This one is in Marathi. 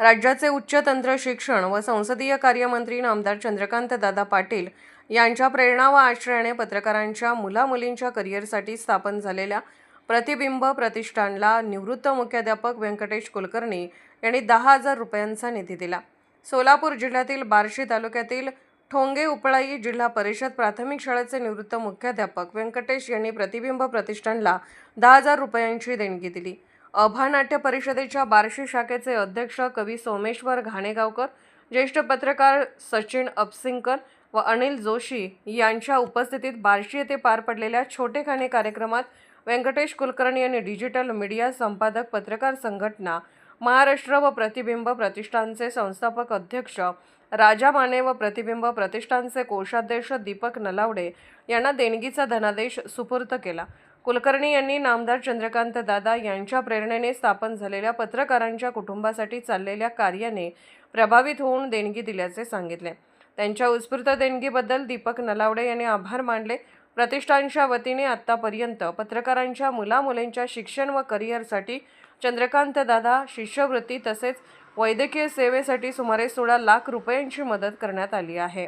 राज्याचे उच्च तंत्र शिक्षण व संसदीय कार्यमंत्री नामदार चंद्रकांतदादा पाटील यांच्या प्रेरणा व आश्रयाने पत्रकारांच्या मुलामुलींच्या करिअरसाठी स्थापन झालेल्या प्रतिबिंब प्रतिष्ठानला निवृत्त मुख्याध्यापक व्यंकटेश कुलकर्णी यांनी 10,000 रुपयांचा निधी दिला। सोलापूर जिल्ह्यातील बार्शी तालुक्यातील ठोंगे उपळाई जिल्हा परिषद प्राथमिक शाळेचे निवृत्त मुख्याध्यापक व्यंकटेश यांनी प्रतिबिंब प्रतिष्ठानला 10,000 रुपयांची देणगी दिली। अभा नाट्य परिषदेच्या बार्शी शाखेचे अध्यक्ष कवी सोमेश्वर घाणेगावकर, ज्येष्ठ पत्रकार सचिन अपसिंकर व अनिल जोशी यांच्या उपस्थितीत बार्शी येथे पार पडलेल्या छोटेखानी कार्यक्रमात व्यंकटेश कुलकर्णी यांनी डिजिटल मीडिया संपादक पत्रकार संघटना महाराष्ट्र व प्रतिबिंब प्रतिष्ठानचे संस्थापक अध्यक्ष राजा माने व प्रतिबिंब प्रतिष्ठानचे कोषाध्यक्ष दीपक नलावडे यांना देणगीचा धनादेश सुपूर्द केला। कुलकर्णी यांनी नामदार चंद्रकांतदादा यांच्या प्रेरणेने स्थापन झालेल्या पत्रकारांच्या कुटुंबासाठी चाललेल्या कार्याने प्रभावित होऊन देणगी दिल्याचे सांगितले। त्यांच्या उत्स्फूर्त देणगीबद्दल दीपक नलावडे यांनी आभार मानले। प्रतिष्ठानच्या वतीने आतापर्यंत पत्रकारांच्या मुलामुलींच्या शिक्षण व करिअरसाठी चंद्रकांतदादा शिष्यवृत्ती तसेच वैद्यकीय सेवेसाठी सुमारे 16 लाख रुपयांची मदत करण्यात आली आहे।